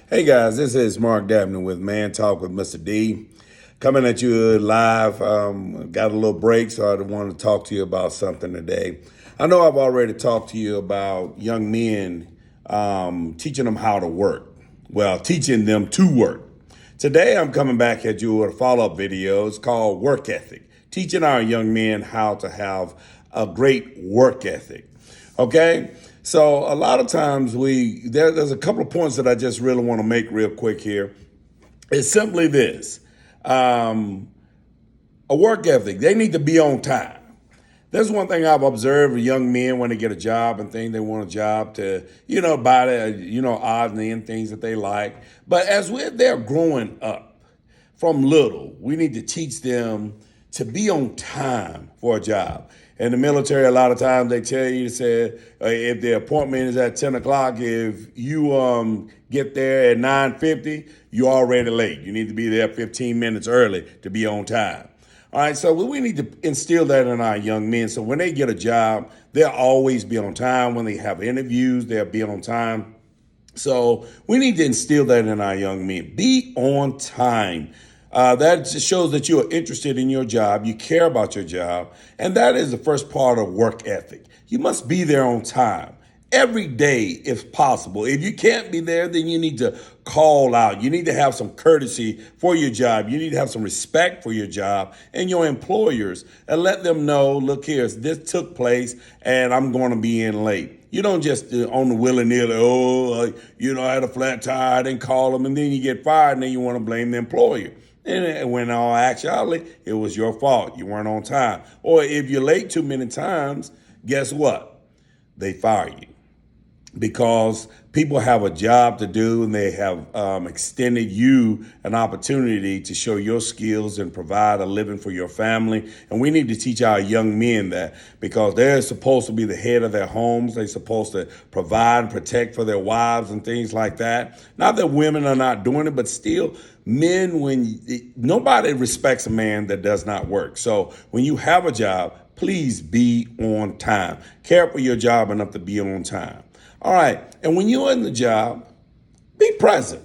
Hey guys, this is Mark Dabney with Man Talk with Mr. D. Coming at you live. Got a little break, so I want to talk to you about something today. I know I've already talked to you about young men, teaching them how to work. Well, teaching them to work. Today I'm coming back at you with a follow-up video. It's called Work Ethic. Teaching our young men how to have a great work ethic. Okay? So a lot of times there's a couple of points that I just really want to make real quick here. It's simply this. A work ethic. They need to be on time. That's one thing I've observed with young men when they get a job and think they want a job to, buy the, odds and end things that they like. But they're growing up from little, we need to teach them to be on time for a job. In the military, a lot of times they tell you, if the appointment is at 10 o'clock, if you get there at 9:50, you're already late. You need to be there 15 minutes early to be on time. All right, so we need to instill that in our young men. So when they get a job, they'll always be on time. When they have interviews, they'll be on time. So we need to instill that in our young men. Be on time. That just shows that you are interested in your job, you care about your job, and that is the first part of work ethic. You must be there on time every day if possible. If you can't be there, then you need to call out. You need to have some courtesy for your job. You need to have some respect for your job and your employers and let them know, look here, this took place and I'm going to be in late. You don't just on the willy-nilly, I had a flat tire, I didn't call them, and then you get fired and then you want to blame the employer. And when in all actuality, it was your fault. You weren't on time. Or if you're late too many times, guess what? They fire you. Because people have a job to do and they have extended you an opportunity to show your skills and provide a living for your family. And we need to teach our young men that because they're supposed to be the head of their homes. They're supposed to provide and protect for their wives and things like that. Not that women are not doing it, but still nobody respects a man that does not work. So when you have a job, please be on time. Care for your job enough to be on time. All right. And when you're in the job, be present.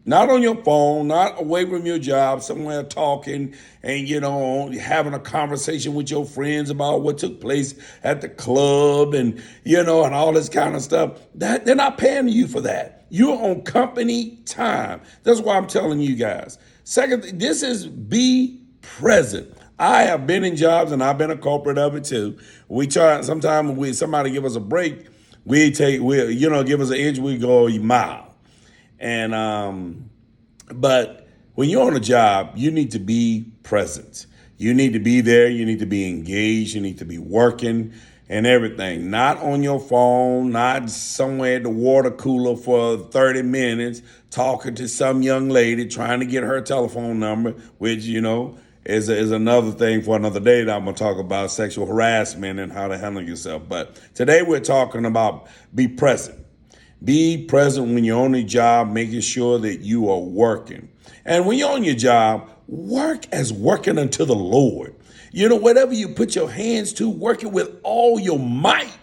Not on your phone, not away from your job, somewhere talking and, having a conversation with your friends about what took place at the club and all this kind of stuff. They're not paying you for that. You're on company time. That's why I'm telling you guys. Second, this is be present. I have been in jobs and I've been a culprit of it too. We try, sometimes when somebody give us a break, give us an inch, we go a mile. And, but when you're on a job, you need to be present. You need to be there. You need to be engaged. You need to be working and everything. Not on your phone, not somewhere at the water cooler for 30 minutes, talking to some young lady, trying to get her telephone number, which, is another thing for another day that I'm going to talk about sexual harassment and how to handle yourself. But today we're talking about be present. Be present when you're on your job, making sure that you are working. And when you're on your job, work as working unto the Lord. Whatever you put your hands to, work it with all your might.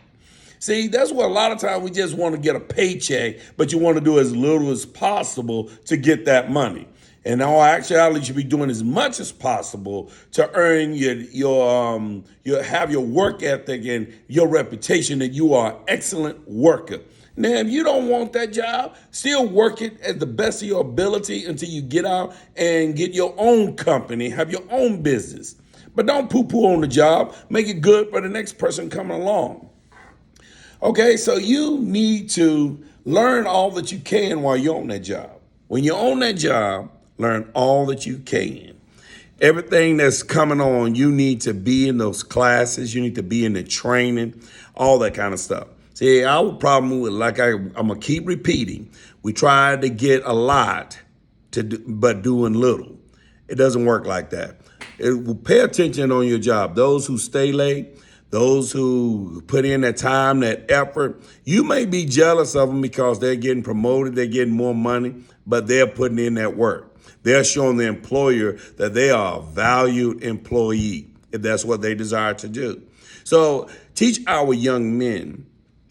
See, that's what a lot of times we just want to get a paycheck, but you want to do as little as possible to get that money. In all actuality, you should be doing as much as possible to earn have your work ethic and your reputation that you are an excellent worker. Now, if you don't want that job, still work it at the best of your ability until you get out and get your own company, have your own business. But don't poo-poo on the job. Make it good for the next person coming along. Okay, so you need to learn all that you can while you're on that job. When you're on that job, learn all that you can. Everything that's coming on, you need to be in those classes. You need to be in the training, all that kind of stuff. See, our problem with, I'm going to keep repeating, we try to get a lot but doing little. It doesn't work like that. Pay attention on your job. Those who stay late, those who put in that time, that effort, you may be jealous of them because they're getting promoted, they're getting more money, but they're putting in that work. They're showing the employer that they are a valued employee, if that's what they desire to do. So teach our young men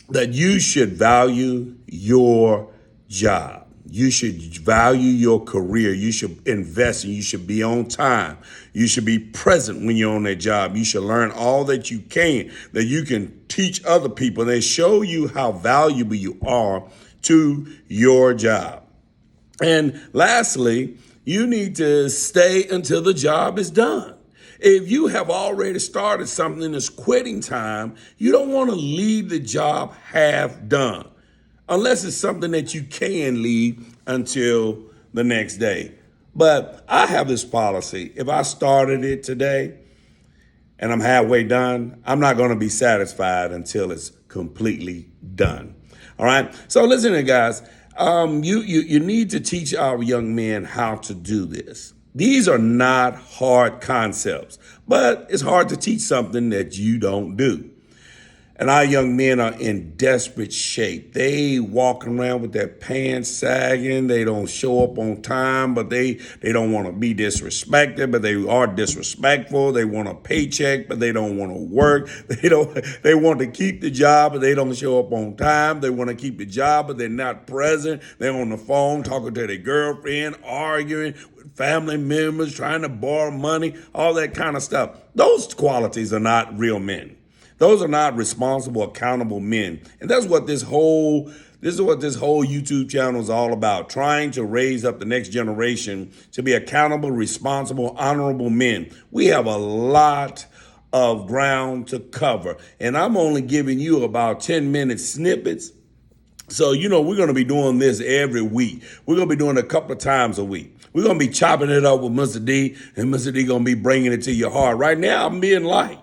that you should value your job. You should value your career. You should invest and you should be on time. You should be present when you're on that job. You should learn all that you can teach other people. They show you how valuable you are to your job. And lastly, you need to stay until the job is done. If you have already started something, it's quitting time, you don't want to leave the job half done, unless it's something that you can leave until the next day. But I have this policy. If I started it today and I'm halfway done, I'm not going to be satisfied until it's completely done. All right. So listen, guys, you need to teach our young men how to do this. These are not hard concepts, but it's hard to teach something that you don't do. And our young men are in desperate shape. They walking around with their pants sagging. They don't show up on time, but they don't want to be disrespected, but they are disrespectful. They want a paycheck, but they don't want to work. They want to keep the job, but they don't show up on time. They want to keep the job, but they're not present. They're on the phone talking to their girlfriend, arguing with family members, trying to borrow money, all that kind of stuff. Those qualities are not real men. Those are not responsible, accountable men. And that's what this is what this whole YouTube channel is all about, trying to raise up the next generation to be accountable, responsible, honorable men. We have a lot of ground to cover, and I'm only giving you about 10-minute snippets. So, we're going to be doing this every week. We're going to be doing it a couple of times a week. We're going to be chopping it up with Mr. D, and Mr. D going to be bringing it to your heart. Right now, I'm being light.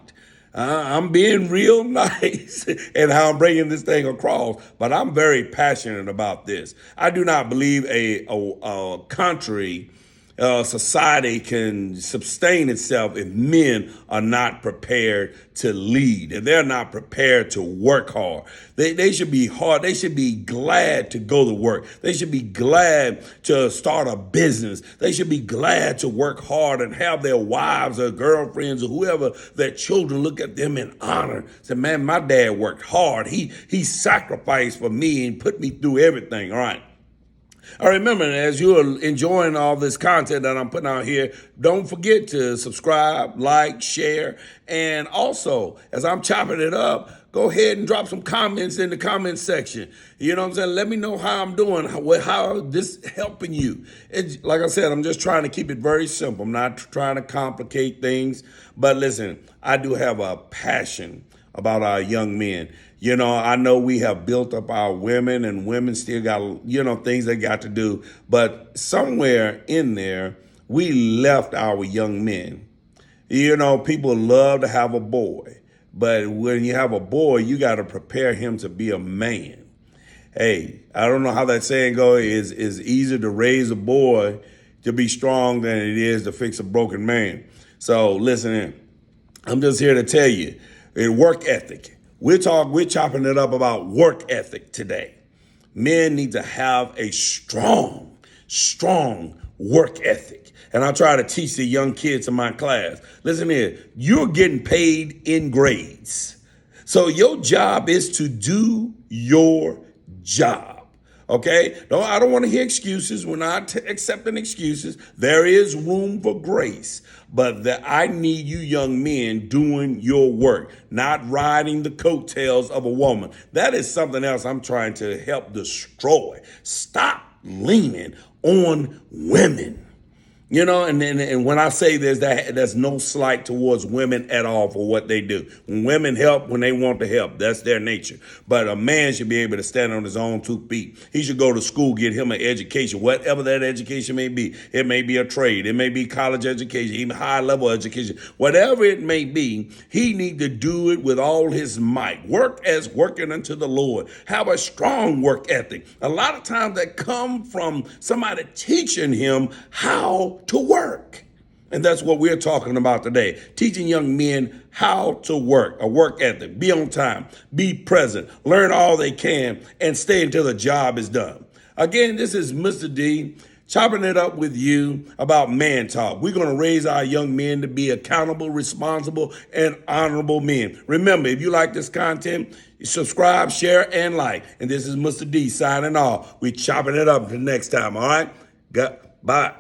I'm being real nice and how I'm bringing this thing across, but I'm very passionate about this. I do not believe a country, society can sustain itself if men are not prepared to lead, if they're not prepared to work hard. They should be hard. They should be glad to go to work. They should be glad to start a business. They should be glad to work hard and have their wives or girlfriends or whoever, their children, look at them in honor. Say, man, my dad worked hard. He sacrificed for me and put me through everything. All right. I remember, as you're enjoying all this content that I'm putting out here, don't forget to subscribe, like, share, and also, as I'm chopping it up, go ahead and drop some comments in the comment section. You know what I'm saying? Let me know how I'm doing, how this is helping you. Like I said, I'm just trying to keep it very simple. I'm not trying to complicate things, but listen, I do have a passion about our young men. I know we have built up our women, and women still got, things they got to do. But somewhere in there, we left our young men. People love to have a boy. But when you have a boy, you got to prepare him to be a man. Hey, I don't know how that saying goes. It's easier to raise a boy to be strong than it is to fix a broken man. So listen in. I'm just here to tell you, work ethic. We're chopping it up about work ethic today. Men need to have a strong work ethic. And I try to teach the young kids in my class. Listen here, you're getting paid in grades. So your job is to do your job. Okay? No, I don't want to hear excuses. We're not accepting excuses. There is room for grace. But I need you young men doing your work, not riding the coattails of a woman. That is something else I'm trying to help destroy. Stop leaning on women. And when I say this, that's no slight towards women at all for what they do. When women help, when they want to help, that's their nature. But a man should be able to stand on his own 2 feet. He should go to school, get him an education, whatever that education may be. It may be a trade. It may be college education, even high level education. Whatever it may be, he need to do it with all his might. Work as working unto the Lord. Have a strong work ethic. A lot of times that come from somebody teaching him how to work. And that's what we're talking about today. Teaching young men how to work, a work ethic, be on time, be present, learn all they can, and stay until the job is done. Again, this is Mr. D chopping it up with you about man talk. We're going to raise our young men to be accountable, responsible, and honorable men. Remember, if you like this content, subscribe, share, and like. And this is Mr. D signing off. We're chopping it up until next time, all right? Bye.